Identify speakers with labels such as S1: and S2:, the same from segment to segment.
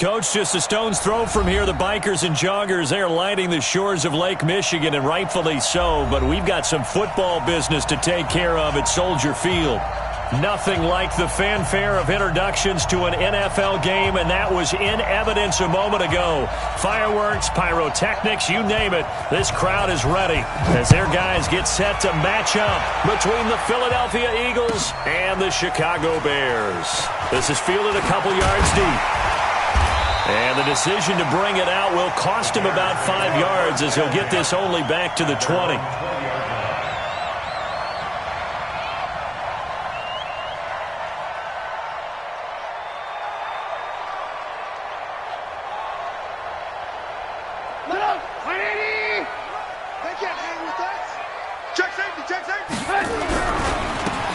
S1: Coach, just a stone's throw from here, the bikers and joggers, they are lining the shores of Lake Michigan, and rightfully so, but we've got some football business to take care of at Soldier Field. Nothing like the fanfare of introductions to an NFL game, and that was in evidence a moment ago. Fireworks, pyrotechnics, you name it. This crowd is ready as their guys get set to match up between the Philadelphia Eagles and the Chicago Bears. This is fielded a couple yards deep. And the decision to bring it out will cost him about 5 yards as he'll get this only back to the 20.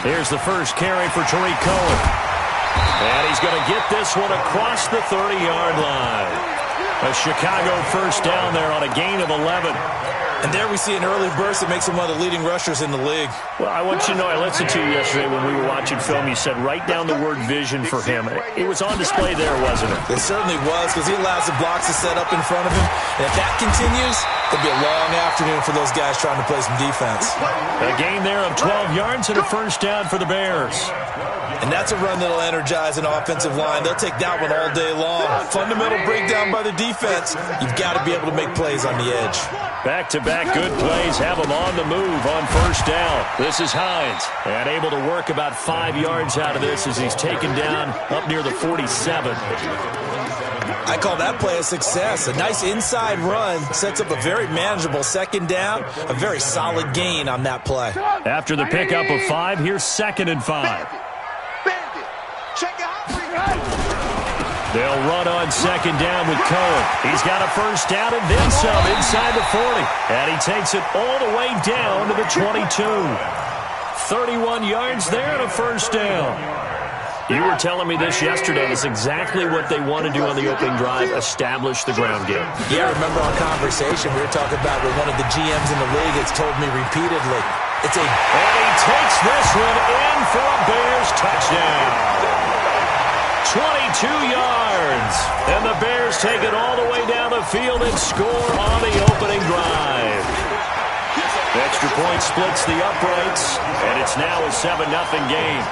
S1: Here's the first carry for Tariq Cohen. And he's going to get this one across the 30-yard line. A Chicago first down there on a gain of 11.
S2: And there we see an early burst that makes him one of the leading rushers in the league.
S1: Well, I want you to know, I listened to you yesterday when we were watching film. You said write down the word vision for him. It was on display there, wasn't it?
S2: It certainly was, because he allows the blocks to set up in front of him. And if that continues, it'll be a long afternoon for those guys trying to play some defense.
S1: A gain there of 12 yards and a first down for the Bears.
S2: And that's a run that'll energize an offensive line. They'll take that one all day long. Fundamental breakdown by the defense. You've got to be able to make plays on the edge.
S1: Back-to-back good plays have him on the move on first down. This is Hines, and able to work about 5 yards out of this as he's taken down up near the 47.
S2: I call that play a success. A nice inside run sets up a very manageable second down. A very solid gain on that play.
S1: After the pickup of 5, here's 2nd and 5. They'll run on second down with Cohen. He's got a first down and then some inside the 40. And he takes it all the way down to the 22. 31 yards there and a first down. You were telling me this yesterday. It's exactly what they want to do on the opening drive, establish the ground game.
S2: Yeah, I remember our conversation. We were talking about with one of the GMs in the league that's told me repeatedly. And
S1: he takes this one in for a Bears touchdown. 22 yards. And the Bears take it all the way down the field and score on the opening drive. Extra point splits the uprights, and it's now a 7-0 game.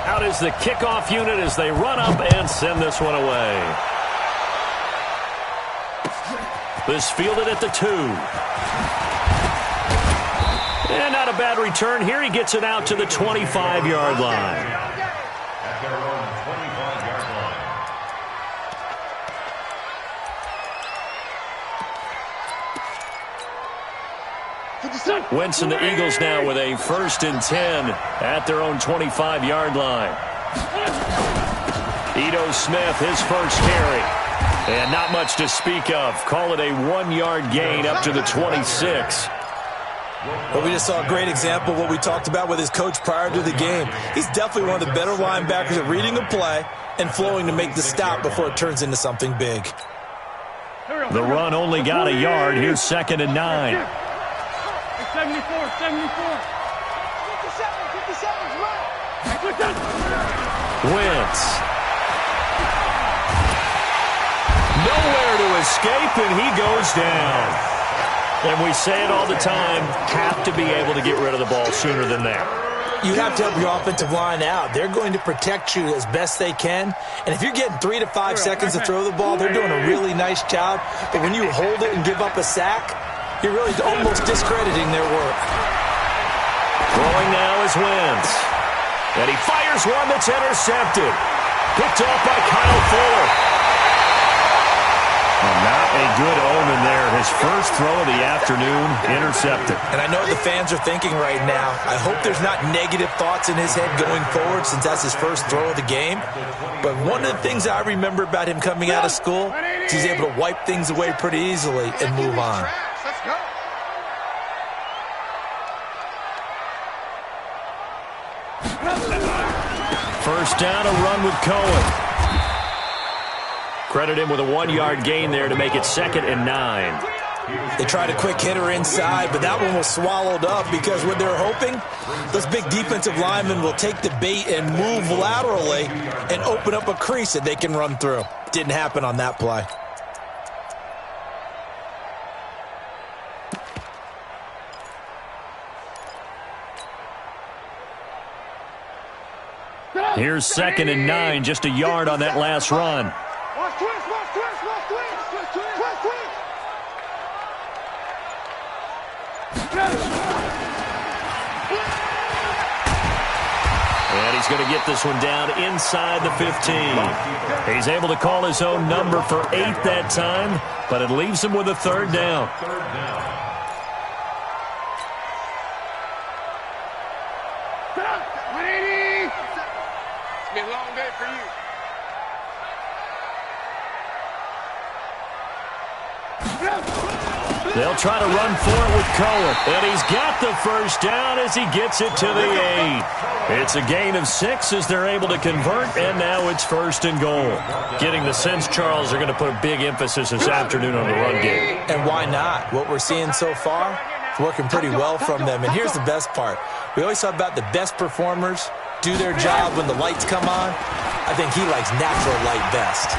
S1: Out is the kickoff unit as they run up and send this one away. This fielded at the 2. And not a bad return here. He gets it out to the 25-yard line. Wentz and the Eagles now with a 1st and 10 at their own 25-yard line. Ito Smith, his first carry. And not much to speak of. Call it a 1-yard gain up to the 26.
S2: Well, we just saw a great example of what we talked about with his coach prior to the game. He's definitely one of the better linebackers at reading a play and flowing to make the stop before it turns into something big.
S1: The run only got a yard. Here's 2nd and 9.
S3: 74, 74. 57,
S1: Wentz. Nowhere to escape, and he goes down. And we say it all the time, have to be able to get rid of the ball sooner than that.
S2: You have to help your offensive line out. They're going to protect you as best they can. And if you're getting 3 to 5 seconds to throw the ball, they're doing a really nice job. But when you hold it and give up a sack, you're really almost discrediting their work.
S1: Throwing now is Wentz. And he fires one that's intercepted. Picked off by Kyle Fuller. Well, not a good omen there. His first throw of the afternoon intercepted.
S2: And I know what the fans are thinking right now. I hope there's not negative thoughts in his head going forward since that's his first throw of the game. But one of the things I remember about him coming out of school is he's able to wipe things away pretty easily and move on.
S1: First down, a run with Cohen. Credit him with a 1-yard gain there to make it 2nd and 9.
S2: They tried a quick hitter inside, but that one was swallowed up because what they're hoping, those big defensive linemen will take the bait and move laterally and open up a crease that they can run through. Didn't happen on that play.
S1: Here's 2nd and 9, just a yard on that last run.
S3: Watch twist, watch twist, watch twist, twist, twist, twist, twist.
S1: And he's going to get this one down inside the 15. He's able to call his own number for 8 that time, but it leaves him with a 3rd down.
S3: It's been a long day for you.
S1: They'll try to run for it with Cohen. And he's got the 1st down as he gets it to the 8. It's a gain of 6 as they're able to convert, and now it's 1st and goal. Getting the sense, Charles, they're going to put a big emphasis this afternoon on the run game.
S2: And why not? What we're seeing so far is working pretty well from them. And here's the best part. We always talk about the best performers do their job when the lights come on. I think he likes natural light best.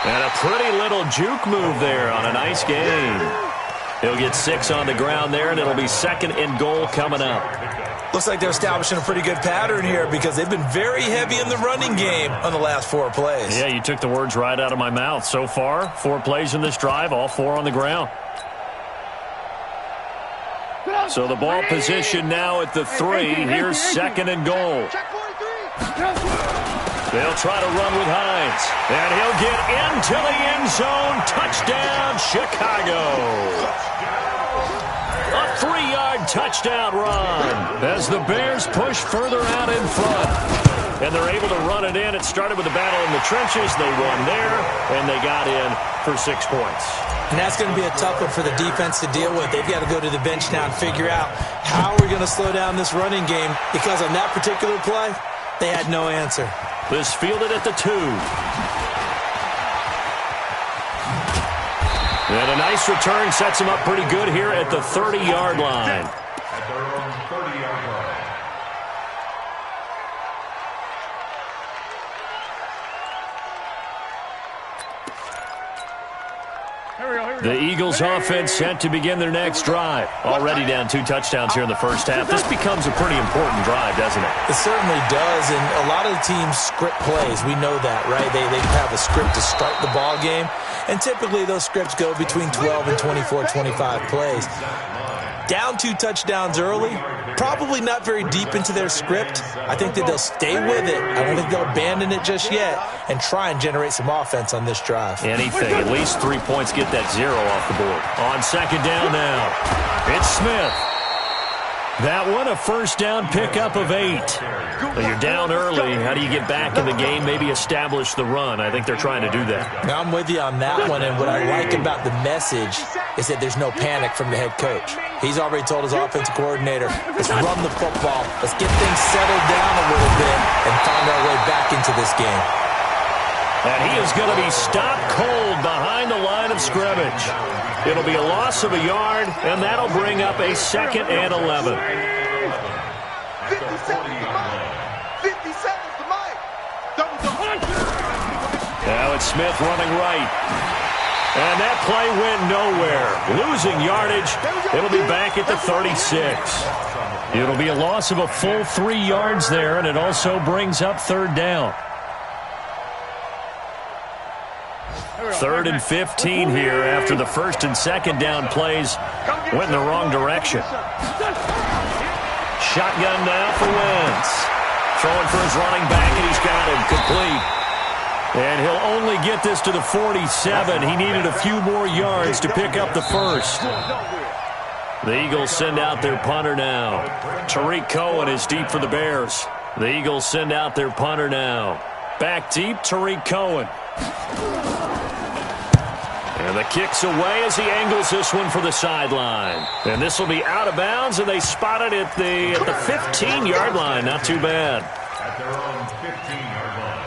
S1: And a pretty little juke move there on a nice game. He'll get 6 on the ground there, and it'll be 2nd and goal coming up.
S2: Looks like they're establishing a pretty good pattern here because they've been very heavy in the running game on the last 4 plays.
S1: Yeah, you took the words right out of my mouth. So far, 4 plays in this drive, all 4 on the ground. So the ball position now at the 3. Here's 2nd and goal. They'll try to run with Hines. And he'll get into the end zone. Touchdown, Chicago. A 3-yard touchdown run as the Bears push further out in front. And they're able to run it in. It started with a battle in the trenches. They won there, and they got in for 6 points.
S2: And that's going to be a tough one for the defense to deal with. They've got to go to the bench now and figure out how we're going to slow down this running game, because on that particular play, they had no answer.
S1: This fielded at the 2. And a nice return sets him up pretty good here at the 30-yard line.
S4: At their own 30-yard line.
S1: The Eagles offense set to begin their next drive. Already down 2 touchdowns here in the first half. This becomes a pretty important drive, doesn't it?
S2: It certainly does, and a lot of the teams script plays. We know that, right? They have a script to start the ball game, and typically those scripts go between 12 and 24, 25 plays. Down 2 touchdowns early, probably not very deep into their script. I think that they'll stay with it. I don't think they'll abandon it just yet and try and generate some offense on this drive.
S1: Anything, at least 3 points, get that 0 off the board. On 2nd down now, it's Smith. That one, a 1st down pickup of 8. Well, you're down early. How do you get back in the game, maybe establish the run? I think they're trying to do that.
S2: Now, I'm with you on that one, and what I like about the message is that there's no panic from the head coach. He's already told his offensive coordinator, let's run the football, let's get things settled down a little bit and find our way back into this game.
S1: And he is going to be stopped cold behind the line of scrimmage. It'll be a loss of a yard, and that'll bring up a 2nd and 11.
S3: 50 seconds to Mike. 50 seconds to Mike. Double.
S1: Now it's Smith running right. And that play went nowhere. Losing yardage. It'll be back at the 36. It'll be a loss of a full 3 yards there, and it also brings up 3rd down. 3rd and 15 here after the 1st and 2nd down plays went in the wrong direction. Shotgun now for Wentz. Throwing for his running back, and he's got him complete. And he'll only get this to the 47. He needed a few more yards to pick up the 1st. The Eagles send out their punter now. Tariq Cohen is deep for the Bears. The Eagles send out their punter now. Back deep, Tariq Cohen. And the kick's away as he angles this one for the sideline. And this will be out of bounds, and they spot it at the 15-yard line. Not too bad.
S4: At their own 15-yard line.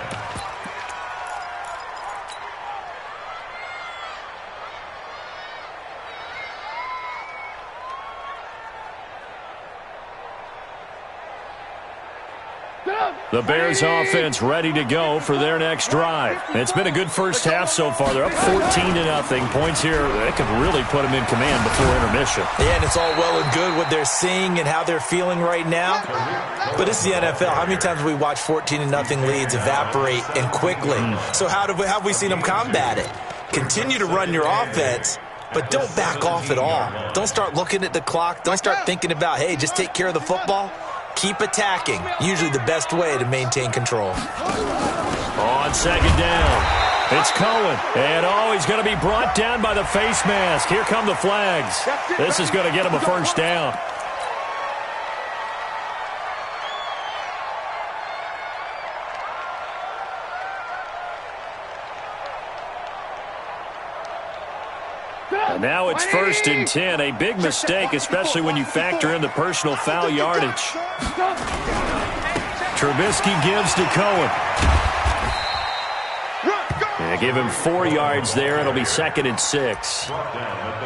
S1: The Bears offense ready to go for their next drive. It's been a good first half so far. They're up 14-0. Points here, that could really put them in command before intermission.
S2: Yeah, and it's all well and good what they're seeing and how they're feeling right now. But it's the NFL. How many times have we watched 14-0 leads evaporate and quickly? So how have we seen them combat it? Continue to run your offense, but don't back off at all. Don't start looking at the clock. Don't start thinking about, hey, just take care of the football. Keep attacking. Usually the best way to maintain control.
S1: On second down, it's Cohen. And, he's going to be brought down by the face mask. Here come the flags. This is going to get him a first down. And now it's 1st and 10. A big mistake, especially when you factor in the personal foul yardage. Trubisky gives to Cohen. And give him 4 yards there. It'll be 2nd and 6.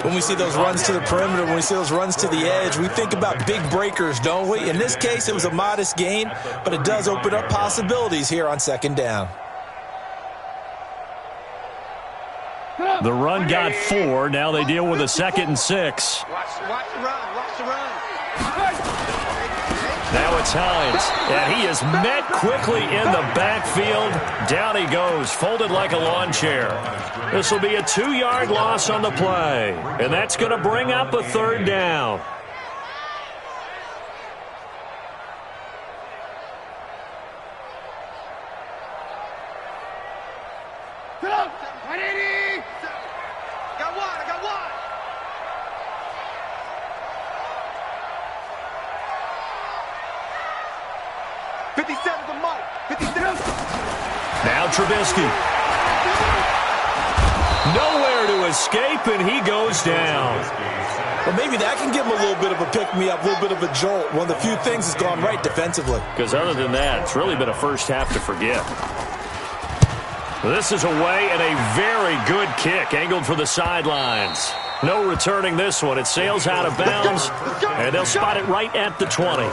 S2: When we see those runs to the perimeter, when we see those runs to the edge, we think about big breakers, don't we? In this case, it was a modest gain, but it does open up possibilities here on 2nd down.
S1: The run got 4. Now they deal with a 2nd and 6.
S3: Watch the run. Watch the run.
S1: Now it's Hines. And he is met quickly in the backfield. Down he goes, folded like a lawn chair. This will be a 2-yard loss on the play. And that's going to bring up a 3rd down.
S3: I got one. 57 to Mike. 57.
S1: Now Trubisky. Nowhere to escape, and he goes down.
S2: Well, maybe that can give him a little bit of a pick-me-up, a little bit of a jolt. One of the few things that's gone right defensively.
S1: Because other than that, it's really been a first half to forget. This is away and a very good kick, angled for the sidelines. No returning this one. It sails out of bounds, and they'll spot it right at the 20.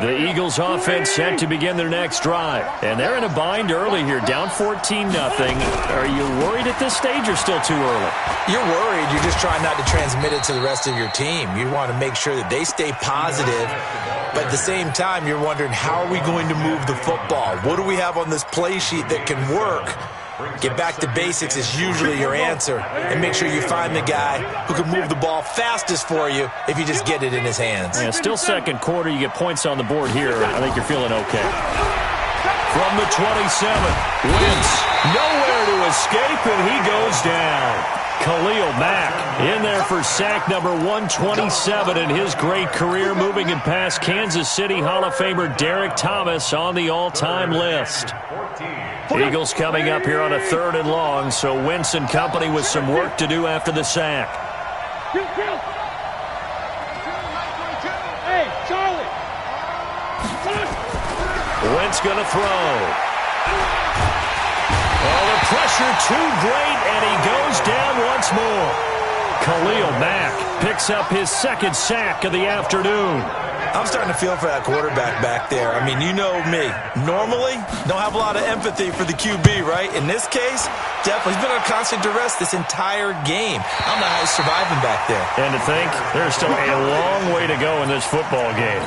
S1: The Eagles offense set to begin their next drive. And they're in a bind early here, down 14-0. Are you worried at this stage or still too early?
S2: You're worried. You're just trying not to transmit it to the rest of your team. You want to make sure that they stay positive. But at the same time, you're wondering, how are we going to move the football? What do we have on this play sheet that can work? Get back to basics is usually your answer. And make sure you find the guy who can move the ball fastest for you if you just get it in his hands.
S1: Yeah, still second quarter. You get points on the board here. I think you're feeling okay. From the 27, Wentz. Nowhere to escape, and he goes down. Khalil Mack in there for sack number 127 in his great career, moving it past Kansas City Hall of Famer Derek Thomas on the all-time list. Eagles coming up here on a 3rd and long, so Wentz and company with some work to do after the sack. Wentz going to throw. Oh, the pressure too great, and he goes down once more. Khalil Mack picks up his 2nd sack of the afternoon.
S2: I'm starting to feel for that quarterback back there. I mean, you know me. Normally, don't have a lot of empathy for the QB, right? In this case, definitely. He's been on constant duress this entire game. I don't know how he's surviving back there.
S1: And to think, there's still a long way to go in this football game.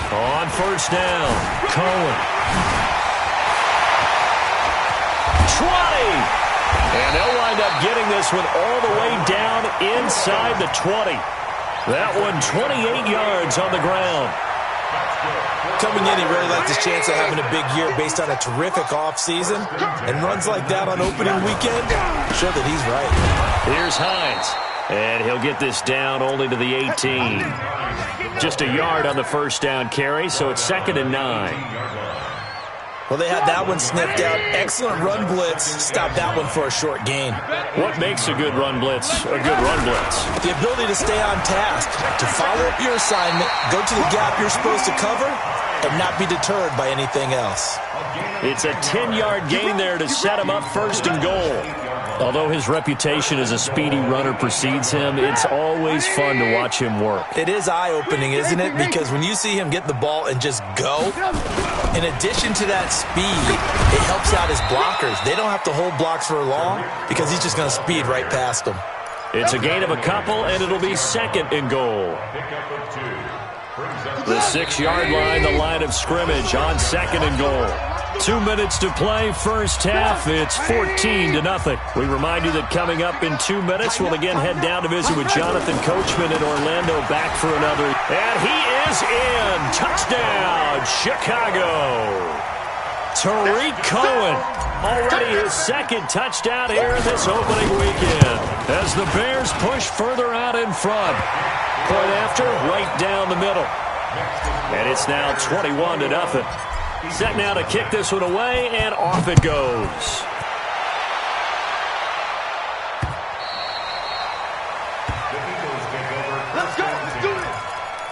S1: On 1st down, Cohen. 20! And they'll wind up getting this one all the way down inside the 20. That one 28 yards on the ground.
S2: Coming in, he really liked his chance of having a big year based on a terrific offseason. And runs like that on opening weekend show that he's right.
S1: Here's Hines. And he'll get this down only to the 18. Just a yard on the 1st down carry, so it's 2nd and 9.
S2: Well, they had that one sniffed out. Excellent run blitz. Stop that one for a short gain.
S1: What makes a good run blitz a good run blitz?
S2: The ability to stay on task, to follow up your assignment, go to the gap you're supposed to cover, and not be deterred by anything else.
S1: It's a 10-yard gain there to set him up first and goal. Although his reputation as a speedy runner precedes him, it's always fun to watch him work.
S2: It is eye-opening, isn't it? Because when you see him get the ball and just go, in addition to that speed, it helps out his blockers. They don't have to hold blocks for long because he's just going to speed right past them.
S1: It's a gain of a couple, and it'll be second and goal. The 6-yard line, the line of scrimmage on second and goal. 2 minutes to play, first half. It's 14-0. We remind you that coming up in 2 minutes, we'll again head down to visit with Jonathan Coachman in Orlando, back for another. And he is in. Touchdown, Chicago. Tariq Cohen, already his second touchdown here in this opening weekend, as the Bears push further out in front. Point after, right down the middle. And it's now 21-0. Set now to kick this one away, and off it goes.
S4: The Eagles take over first and 10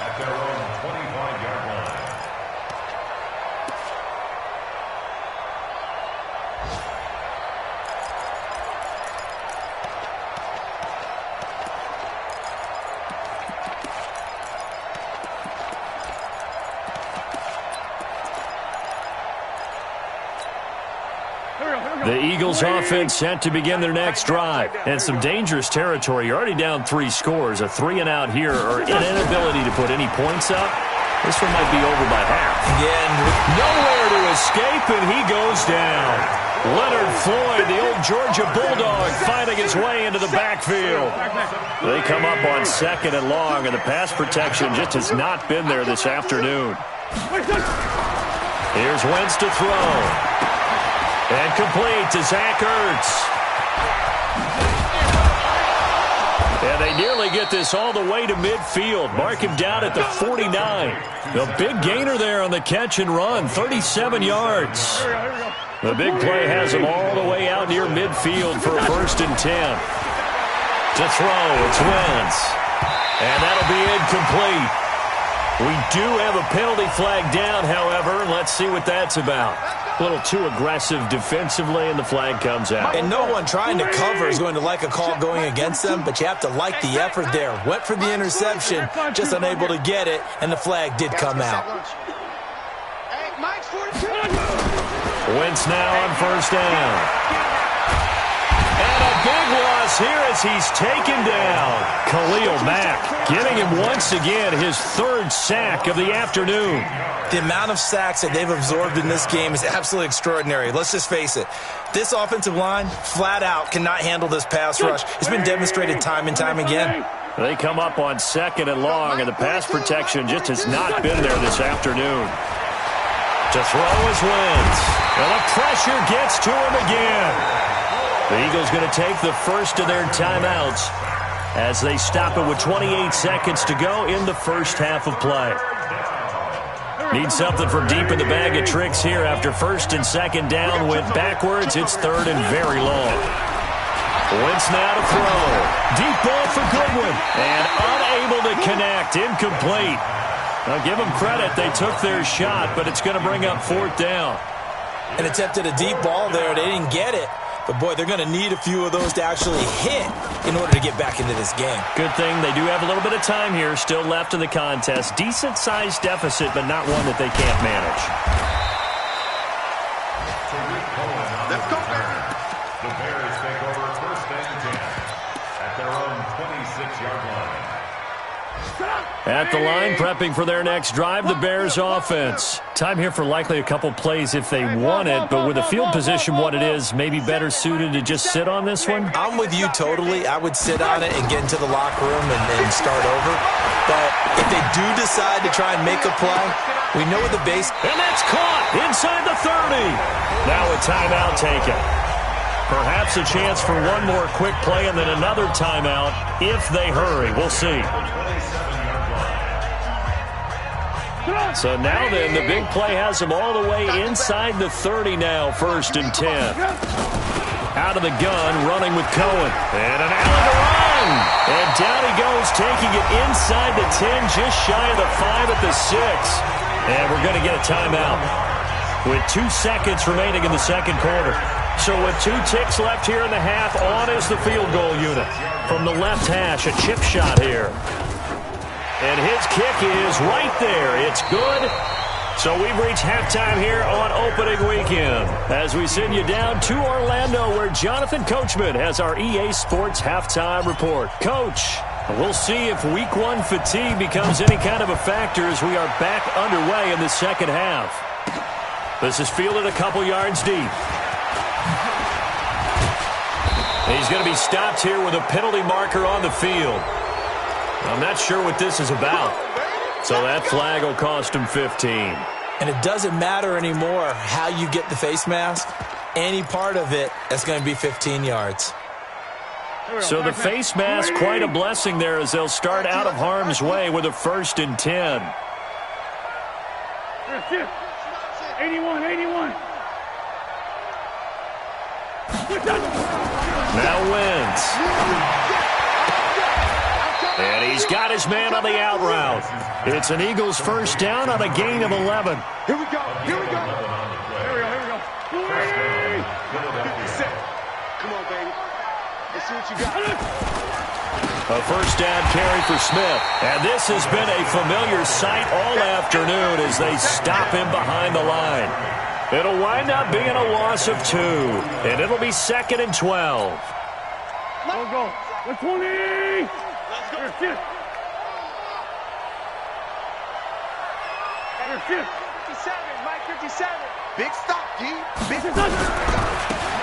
S4: at their own 25-yard line.
S1: The Eagles offense set to begin their next drive. And some dangerous territory. You're already down 3 scores. A 3-and-out here, or an inability to put any points up. This one might be over by half.
S2: Again,
S1: nowhere to escape, and he goes down. Leonard Floyd, the old Georgia Bulldog, finding his way into the backfield. They come up on second and long, and the pass protection just has not been there this afternoon. Here's Wentz to throw. And complete to Zach Ertz. And they nearly get this all the way to midfield. Mark him down at the 49. The big gainer there on the catch and run, 37 yards. The big play has him all the way out near midfield for a first and 10. To throw, it's Wentz. And that'll be incomplete. We do have a penalty flag down, however. Let's see what that's about. A little too aggressive defensively, and the flag comes out.
S2: And no one trying to cover is going to like a call going against them, but you have to like the effort there. Went for the interception, just unable to get it, and the flag did come out.
S1: Wentz now on first down. And a big loss here as he's taken down. Khalil Mack getting him once again his 3rd sack of the afternoon.
S2: The amount of sacks that they've absorbed in this game is absolutely extraordinary. Let's just face it. This offensive line, flat out, cannot handle this pass rush. It's been demonstrated time and time again.
S1: They come up on second and long, and the pass protection just has not been there this afternoon. To throw is Wentz. And the pressure gets to him again. The Eagles going to take the first of their timeouts as they stop it with 28 seconds to go in the first half of play. Need something from deep in the bag of tricks here after first and second down went backwards. It's 3rd and very long. Wentz now to throw. Deep ball for Goodwin. And unable to connect. Incomplete. Now give them credit. They took their shot, but it's going to bring up 4th down.
S2: And attempted a deep ball there. They didn't get it. But, boy, they're going to need a few of those to actually hit in order to get back into this game.
S1: Good thing they do have a little bit of time here still left in the contest. Decent-sized deficit, but not one that they can't manage.
S3: Let's go, Bears.
S4: The Bears take over first and 10 at their own 26-yard line.
S1: At the line, prepping for their next drive, the Bears offense. Time here for likely a couple plays if they want it, but with the field position what it is, maybe better suited to just sit on this one?
S2: I'm with you totally. I would sit on it and get into the locker room and start over. But if they do decide to try and make a play, we know the base.
S1: And that's caught inside the 30. Now a timeout taken. Perhaps a chance for one more quick play and then another timeout if they hurry. We'll see. So now then, the big play has him all the way inside the 30 now, 1st and 10. Out of the gun, running with Cohen. And an alley to run. And down he goes, taking it inside the 10, just shy of the 5 at the 6. And we're going to get a timeout with 2 seconds remaining in the second quarter. So with 2 ticks left here in the half, on is the field goal unit. From the left hash, a chip shot here. And his kick is right there. It's good. So we've reached halftime here on opening weekend as we send you down to Orlando where Jonathan Coachman has our EA Sports halftime report. Coach, we'll see if week 1 fatigue becomes any kind of a factor as we are back underway in the second half. This is fielded a couple yards deep. He's going to be stopped here with a penalty marker on the field. I'm not sure what this is about. So that flag will cost him 15.
S2: And it doesn't matter anymore how you get the face mask. Any part of it is going to be 15 yards.
S1: So the face mask, quite a blessing there as they'll start out of harm's way with a 1st and 10.
S5: 81.
S1: Now Wentz. And he's got his man on the out route. It's an Eagles 1st down on a gain of 11.
S3: Here we go.
S5: Here we go.
S3: Come on, baby. Let's see what you got.
S1: A 1st down carry for Smith. And this has been a familiar sight all afternoon as they stop him behind the line. It'll wind up being a loss of 2. And it'll be 2nd and 12.
S5: Go. 20. Let's go.
S3: 57, Mike 57. Big stop, G. Big stop.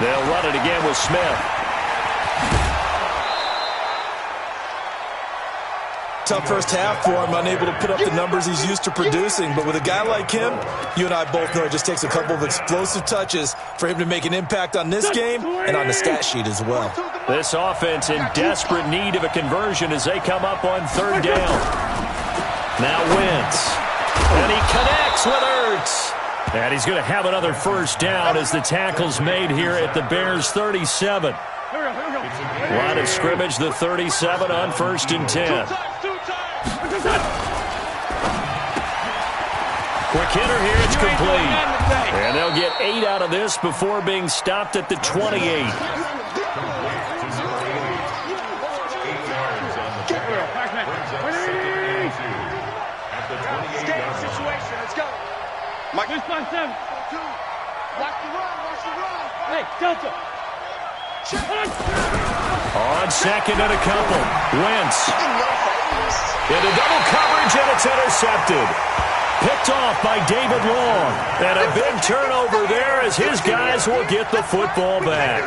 S1: They'll run it again with Smith.
S2: Tough first half for him, unable to put up the numbers he's used to producing. But with a guy like him, you and I both know it just takes a couple of explosive touches for him to make an impact on this game and on the stat sheet as well.
S1: This offense in desperate need of a conversion as they come up on 3rd down. Now Wentz. And he connects with Ertz. And he's going to have another 1st down as the tackle's made here at the Bears' 37. Line of scrimmage, the 37 on 1st and 10. Quick hitter here, it's complete. And they'll get 8 out of this before being stopped at the 28.
S3: Mike.
S5: 6-5-7.
S3: Watch the run.
S5: Hey, Delta.
S1: On 2nd and a couple. Wentz. Into double coverage, and it's intercepted. Picked off by David Long. And a big turnover there as his guys will get the football back.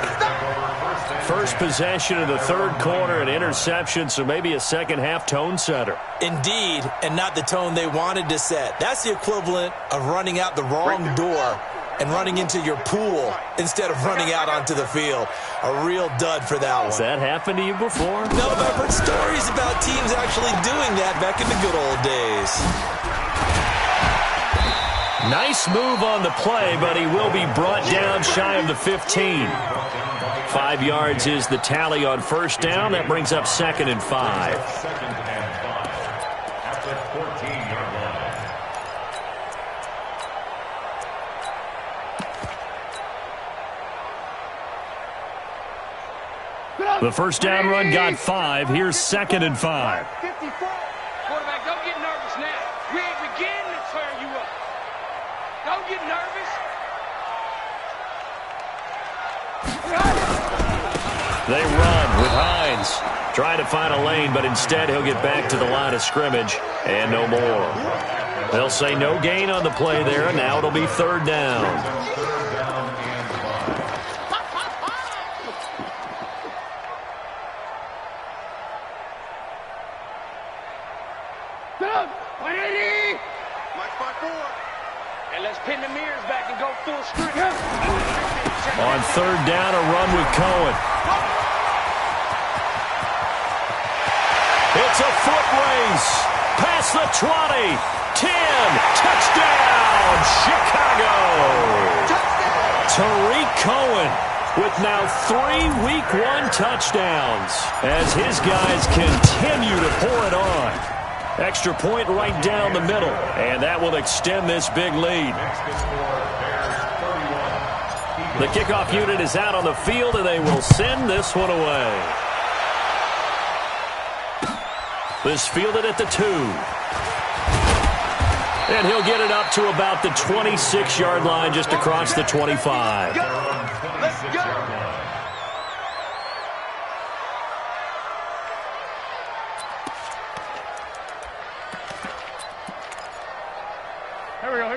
S1: First possession of the 3rd quarter, an interception, so maybe a second half tone setter.
S2: Indeed, and not the tone they wanted to set. That's the equivalent of running out the wrong door and running into your pool instead of running out onto the field. A real dud for that one.
S1: Has that happened to you before?
S2: No, but I've heard stories about teams actually doing that back in the good old days.
S1: Nice move on the play, but he will be brought down shy of the 15. 5 yards is the tally on 1st down. That brings up 2nd and 5.
S4: At the 14-yard line.
S1: The 1st down run got 5. Here's 2nd and 5.
S3: 54.
S5: Quarterback, don't get nervous now. We ain't beginning to turn you up. Don't get nervous.
S1: They run with Hines. Trying to find a lane, but instead he'll get back to the line of scrimmage and no more. They'll say no gain on the play there. Now it'll be 3rd down.
S5: And let's pin the mirrors back and go full sprint.
S1: On 3rd down, a run with Cohen. It's a foot race past the 20. 10. Touchdown, Chicago. Tariq Cohen with now 3 Week 1 touchdowns as his guys continue to pour it on. Extra point right down the middle, and that will extend this big lead. The kickoff unit is out on the field, and they will send this one away. This fielded at the 2. And he'll get it up to about the 26-yard line just across the 25.
S3: Let's go.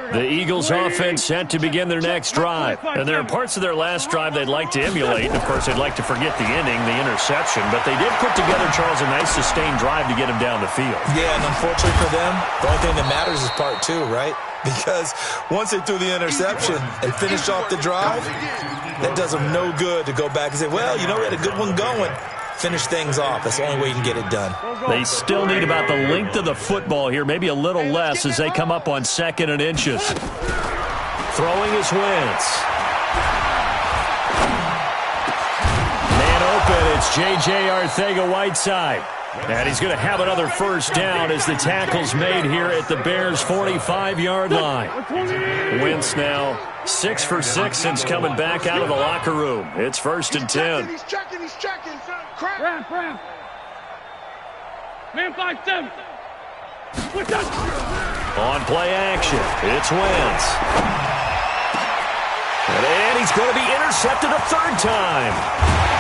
S1: The Eagles offense set to begin their next drive. And there are parts of their last drive they'd like to emulate. And, of course, they'd like to forget the inning, the interception. But they did put together, Charles, a nice sustained drive to get him down the field.
S2: Yeah, and unfortunately for them, the only thing that matters is part 2, right? Because once they threw the interception and finished off the drive, that does them no good to go back and say, well, you know, we had a good one going. Finish things off. That's the only way you can get it done.
S1: They still need about the length of the football here, maybe a little less as they come up on 2nd and inches. Throwing is Wentz. Man open, it's J.J. Arcega-Whiteside. And he's going to have another first down as the tackle's made here at the Bears' 45-yard line. Wentz now 6 for 6 since coming back out of the locker room. It's 1st and 10.
S3: He's checking.
S5: Ramp. Man 5-7.
S1: On play action, it's Wentz. And he's going to be intercepted a 3rd time.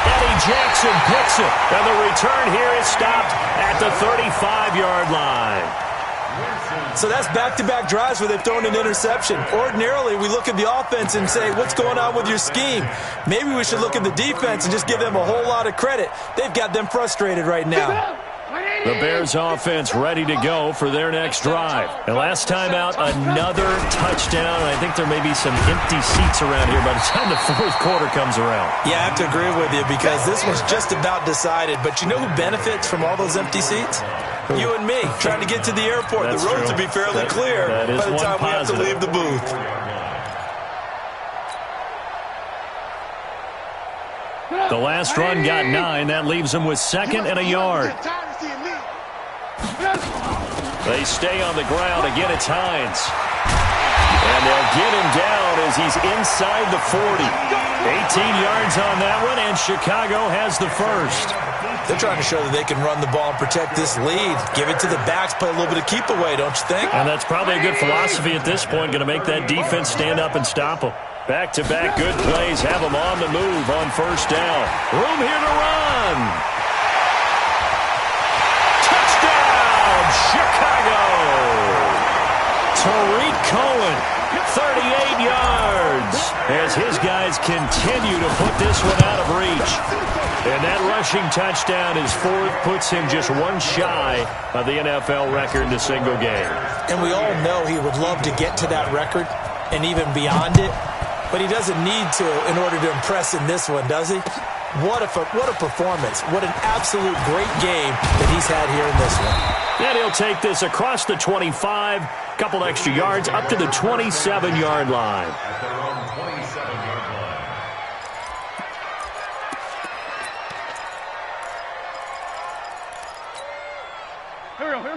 S1: Eddie Jackson picks it. And the return here is stopped at the 35-yard line.
S2: So that's back-to-back drives where they've thrown an interception. Ordinarily, we look at the offense and say, what's going on with your scheme? Maybe we should look at the defense and just give them a whole lot of credit. They've got them frustrated right now.
S1: The Bears offense ready to go for their next drive. And last time out, another touchdown. I think there may be some empty seats around here by the time the 4th quarter comes around.
S2: Yeah, I have to agree with you because this one's just about decided. But you know who benefits from all those empty seats? You and me, trying to get to the airport.
S1: That's
S2: the roads
S1: true.
S2: will be fairly clear
S1: by
S2: the time we have to leave the booth.
S1: The last run got 9. That leaves them with 2nd and a yard. They stay on the ground. Again, it's Hines. And they'll get him down as he's inside the 40. 18 yards on that one, and Chicago has the first.
S2: They're trying to show that they can run the ball and protect this lead. Give it to the backs, play a little bit of keep away, don't you think?
S1: And that's probably a good philosophy at this point, going to make that defense stand up and stop them. Back-to-back good plays have them on the move on 1st down. Room here to run. Touchdown, Chicago. Tariq Cohen, 38 yards, as his guys continue to put this one out of reach. And that rushing touchdown is 4th, puts him just one shy of the NFL record in a single game.
S2: And we all know he would love to get to that record and even beyond it. But he doesn't need to in order to impress in this one, does he? What a performance. What an absolute great game that he's had here in this one.
S1: And he'll take this across the 25, couple extra yards, up to the 27-yard line.
S4: At their own 27-yard line.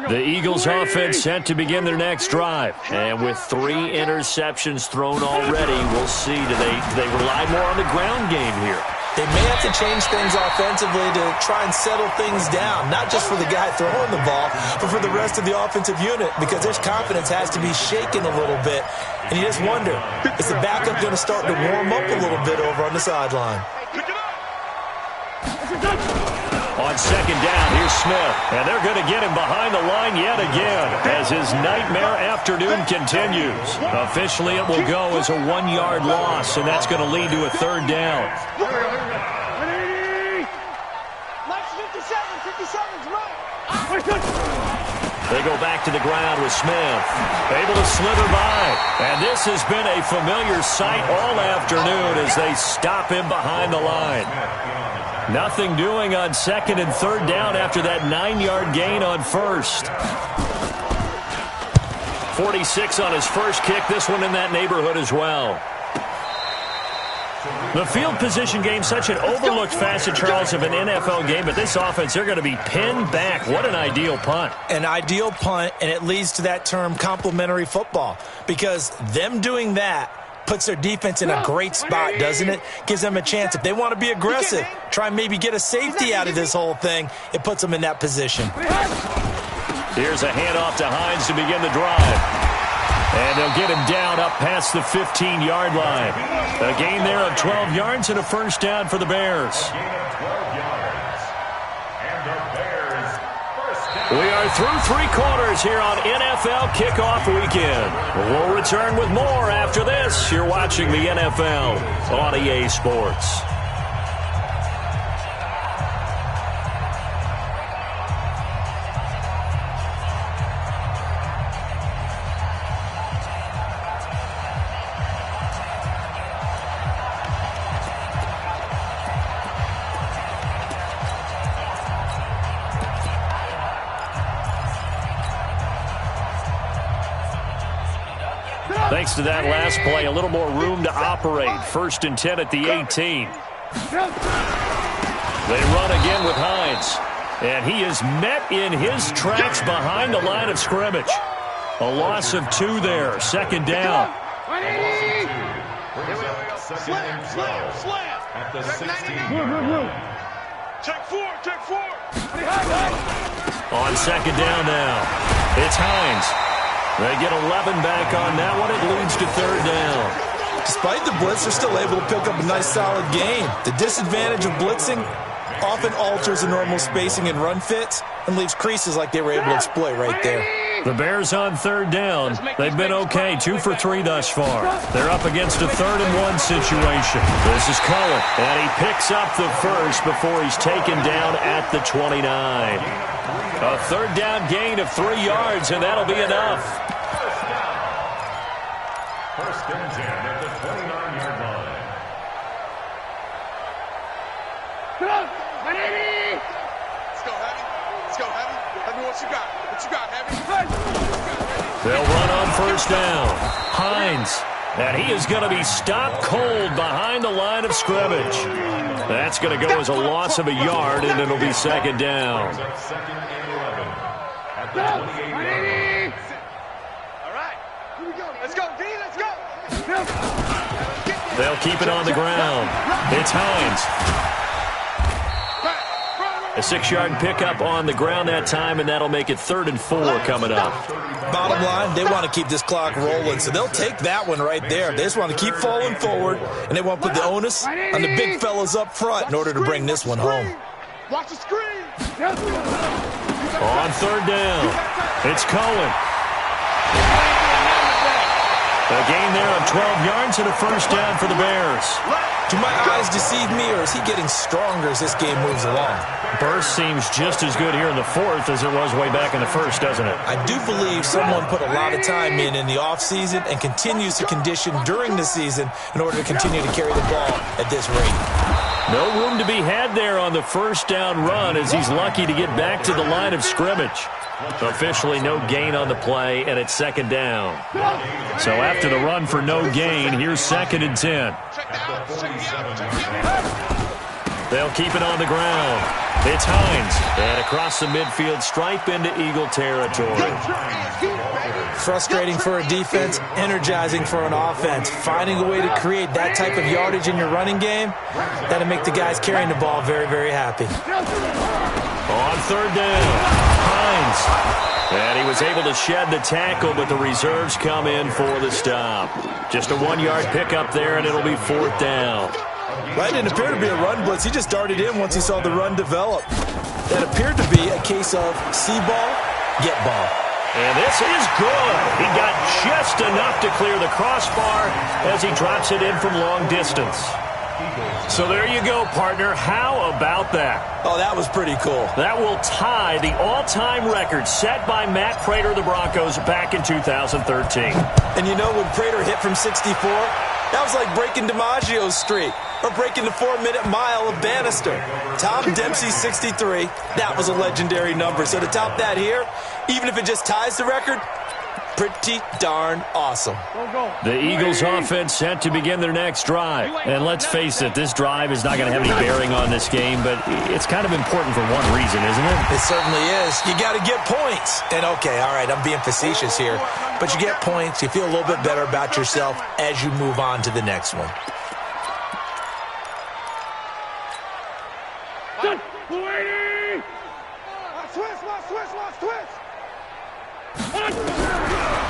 S1: The Eagles offense set to begin their next drive. And with 3 interceptions thrown already, we'll see. Do they rely more on the ground game here?
S2: They may have to change things offensively to try and settle things down, not just for the guy throwing the ball, but for the rest of the offensive unit, because their confidence has to be shaken a little bit. And you just wonder, is the backup going to start to warm up a little bit over on the sideline?
S1: On 2nd down, here's Smith. And they're going to get him behind the line yet again as his nightmare afternoon continues. Officially, it will go as a 1-yard loss, and that's going to lead to a 3rd down.
S3: 57's right.
S1: They go back to the ground with Smith. Able to slither by. And this has been a familiar sight all afternoon as they stop him behind the line. Nothing doing on 2nd and 3rd down after that 9-yard gain on 1st. 46 on his first kick. This one in that neighborhood as well. The field position game, such an overlooked facet, Charles, of an NFL game, but this offense, they're going to be pinned back. What an ideal punt.
S2: An ideal punt, and it leads to that term complementary football, because them doing that puts their defense in a great spot, doesn't it? Gives them a chance. If they want to be aggressive, try and maybe get a safety out of this whole thing, it puts them in that position.
S1: Here's a handoff to Hines to begin the drive. And they'll get him down up past the 15-yard line. A gain there of 12 yards and a first down for the Bears. We are through three quarters here on NFL Kickoff Weekend. We'll return with more after this. You're watching the NFL on EA Sports. Thanks to that last play, a little more room to operate. 1st and 10 at the 18. They run again with Hines. And he is met in his tracks behind the line of scrimmage. A loss of 2 there. 2nd down.
S4: Slam. At the 16.
S5: Check four.
S1: On 2nd down now. It's Hines. They get 11 back on that one. It leads to 3rd down.
S2: Despite the blitz, they're still able to pick up a nice, solid gain. The disadvantage of blitzing often alters the normal spacing and run fits and leaves creases like they were able to exploit right there.
S1: The Bears on 3rd down. They've been okay, 2 for 3 thus far. They're up against a 3rd and 1 situation. This is Cullen, and he picks up the first before he's taken down at the 29. A 3rd down gain of 3 yards, and that'll be enough.
S4: First and 10 at the 29-yard line.
S3: Let's go, Heavy. Heavy, what you got? Heavy?
S1: They'll run on 1st down. Hines, and he is going to be stopped cold behind the line of scrimmage. That's going to go as a loss of a yard, and it'll be 2nd down.
S4: 2nd and 11 at the 28-yard line.
S3: All right. Here we go. Let's go, D. Let's go.
S1: They'll keep it on the ground. It's Hines. A 6-yard pickup on the ground that time, and that'll make it 3rd and 4 coming up.
S2: Bottom line, they want to keep this clock rolling, so they'll take that one right there. They just want to keep falling forward, and they want to put the onus on the big fellas up front in order to bring this one home.
S3: Watch the screen.
S1: On 3rd down, it's Cullen. A gain there of 12 yards and a first down for the Bears.
S2: Do my eyes deceive me, or is he getting stronger as this game moves along?
S1: Burst seems just as good here in the 4th as it was way back in the 1st, doesn't it?
S2: I do believe someone put a lot of time in the offseason and continues to condition during the season in order to continue to carry the ball at this rate.
S1: No room to be had there on the 1st down run as he's lucky to get back to the line of scrimmage. Officially no gain on the play, and it's 2nd down. So after the run for no gain, here's 2nd and 10. They'll keep it on the ground. It's Hines, and across the midfield stripe into Eagle territory.
S2: Frustrating for a defense, energizing for an offense. Finding a way to create that type of yardage in your running game, that'll make the guys carrying the ball very, very happy.
S1: On 3rd down, Hines. And he was able to shed the tackle, but the reserves come in for the stop. Just a 1-yard pickup there, and it'll be 4th down.
S2: That didn't appear to be a run blitz. He just darted in once he saw the run develop. That appeared to be a case of see ball, get ball.
S1: And this is good. He got just enough to clear the crossbar as he drops it in from long distance. So there you go, partner. How about that?
S2: Oh, that was pretty cool.
S1: That will tie the all-time record set by Matt Prater of the Broncos back in 2013.
S2: And you know, when Prater hit from 64, that was like breaking DiMaggio's streak or breaking the 4-minute mile of Bannister. Tom Dempsey's 63, that was a legendary number. So to top that here, even if it just ties the record, Pretty darn awesome.
S1: The Eagles offense set to begin their next drive. And let's face it, this drive is not going to have any bearing on this game, but it's kind of important for one reason, isn't it?
S2: It certainly is. You got to get points. And okay, all right, I'm being facetious here, but you get points, you feel a little bit better about yourself as you move on to the next one.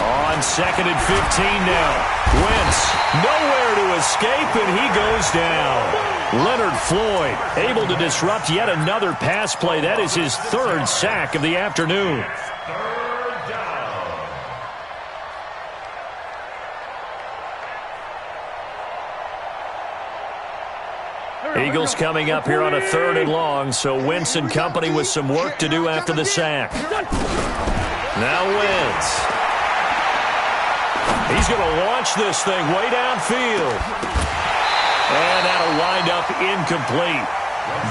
S1: On 2nd and 15 now. Wentz, nowhere to escape, and he goes down. Leonard Floyd able to disrupt yet another pass play. That is his 3rd sack of the afternoon. Eagles coming up here on a 3rd and long, so Wentz and company with some work to do after the sack. Now Wentz. He's going to launch this thing way downfield. And that'll wind up incomplete.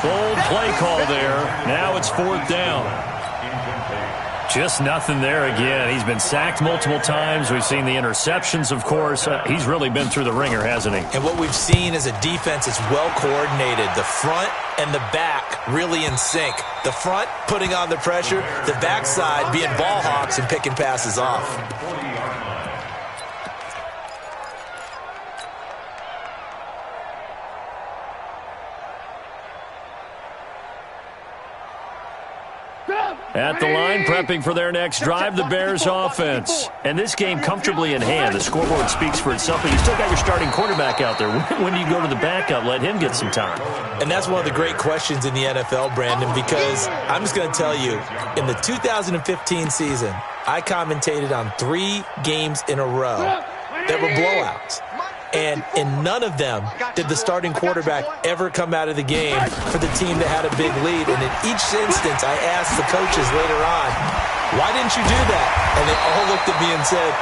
S1: Bold play call there. Now it's 4th down. Just nothing there again. He's been sacked multiple times. We've seen the interceptions, of course. He's really been through the ringer, hasn't he?
S2: And what we've seen is a defense that's well coordinated. The front and the back really in sync. The front putting on the pressure. The backside being ball hawks and picking passes off.
S1: At the line, prepping for their next drive, the Bears offense. And this game comfortably in hand. The scoreboard speaks for itself, but you still got your starting quarterback out there. When do you go to the backup? Let him get some time.
S2: And that's one of the great questions in the NFL, Brandon, because I'm just going to tell you, in the 2015 season, I commentated on 3 games in a row that were blowouts. And in none of them did the starting quarterback ever come out of the game for the team that had a big lead. And in each instance, I asked the coaches later on, why didn't you do that? And they all looked at me and said,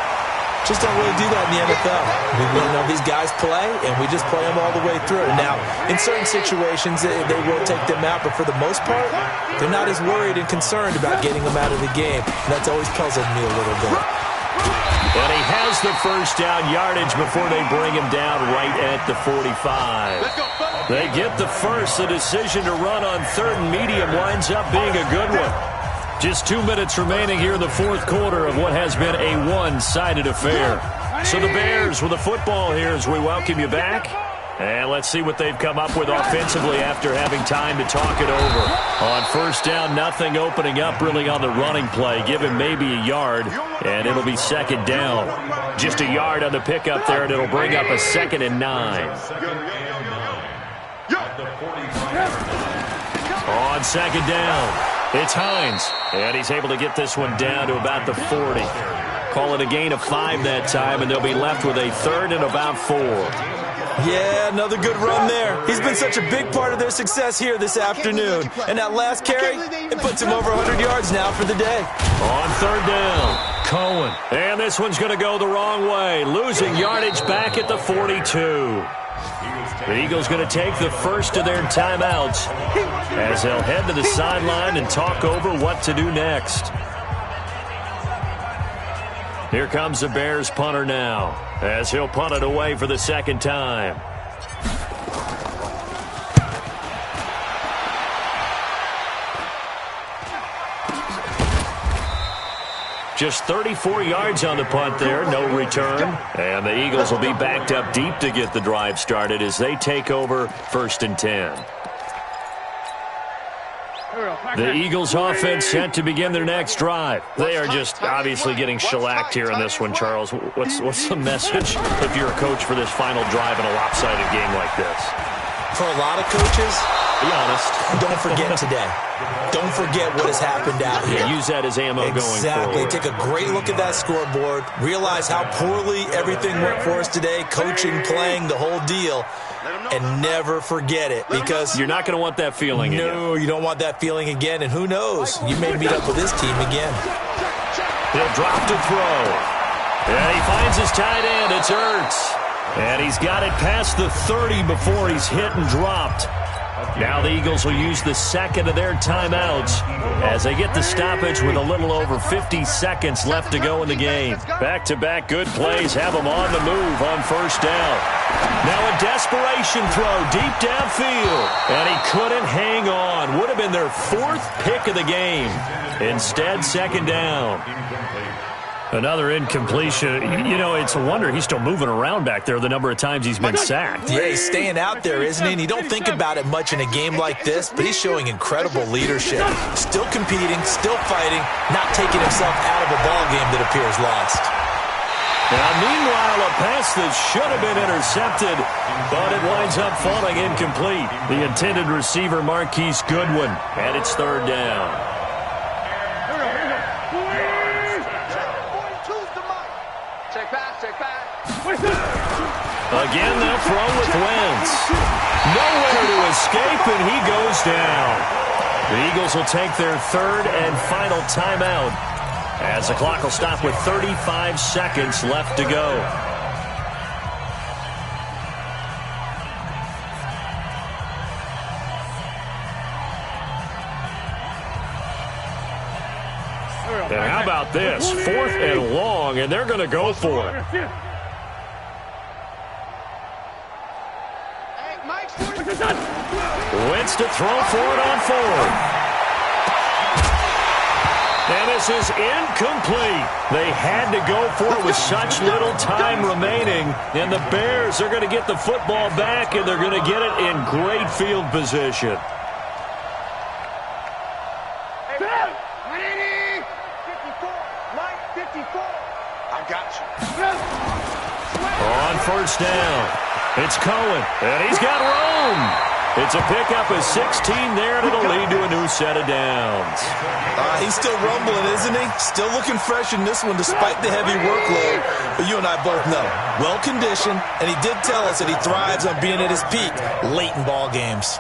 S2: just don't really do that in the NFL. These guys play, and we just play them all the way through. Now, in certain situations, they will take them out, but for the most part, they're not as worried and concerned about getting them out of the game. And that's always puzzled me a little bit.
S1: And he has the first down yardage before they bring him down right at the 45. They get the first. The decision to run on 3rd and medium winds up being a good one. Just 2 minutes remaining here in the 4th quarter of what has been a one-sided affair. So the Bears with the football here as we welcome you back. And let's see what they've come up with offensively after having time to talk it over. On 1st down, nothing opening up really on the running play. Give him maybe a yard, and it'll be 2nd down. Just a yard on the pickup there, and it'll bring up a 2nd and 9. On 2nd down, it's Hines, and he's able to get this one down to about the 40. Call it a gain of 5 that time, and they'll be left with a 3rd and about 4.
S2: Yeah, another good run there. He's been such a big part of their success here this afternoon. And that last carry, it puts him over 100 yards now for the day.
S1: On 3rd down, Cohen. And this one's going to go the wrong way. Losing yardage back at the 42. The Eagles going to take the first of their timeouts as they'll head to the sideline and talk over what to do next. Here comes the Bears punter now, as he'll punt it away for the 2nd time. Just 34 yards on the punt there, no return. And the Eagles will be backed up deep to get the drive started as they take over 1st and 10. The Eagles offense set to begin their next drive. They are just obviously getting shellacked here in this one, Charles. What's the message if you're a coach for this final drive in a lopsided game like this?
S2: For a lot of coaches,
S1: be honest,
S2: don't forget today. Don't forget what has happened out here.
S1: Use that as ammo going forward.
S2: Exactly. Take a great look at that scoreboard. Realize how poorly everything went for us today. Coaching, playing, the whole deal. And never forget it, because
S1: you're not going to want that feeling again.
S2: No, you don't want that feeling again. And who knows? You may meet up with this team again.
S1: He'll drop to throw. And he finds his tight end. It's Ertz. And he's got it past the 30 before he's hit and dropped. Now the Eagles will use the second of their timeouts as they get the stoppage with a little over 50 seconds left to go in the game. Back-to-back good plays have them on the move on first down. Now a desperation throw deep downfield, and he couldn't hang on. Would have been their fourth pick of the game. Instead, second down. Another incompletion. You know, it's a wonder he's still moving around back there the number of times he's been sacked.
S2: Yeah, he's staying out there, isn't he? And you don't think about it much in a game like this, but he's showing incredible leadership. Still competing, still fighting, not taking himself out of a ball game that appears lost.
S1: Now, meanwhile, a pass that should have been intercepted, but it winds up falling incomplete. The intended receiver, Marquise Goodwin, and it's third down. Again, they'll throw with Wentz. Nowhere to escape, and he goes down. The Eagles will take their third and final timeout as the clock will stop with 35 seconds left to go. And how about this? 4th and long, and they're going to go for it. Wentz to throw for it on 4th. And this is incomplete. They had to go for it with such little time remaining. And the Bears are going to get the football back, and they're going to get it in great field position. On first down, it's Cohen, and he's got room. It's a pickup of 16 there, and it'll lead to a new set of downs.
S2: He's still rumbling, isn't he? Still looking fresh in this one despite the heavy workload. But you and I both know, well-conditioned, and he did tell us that he thrives on being at his peak late in ball games.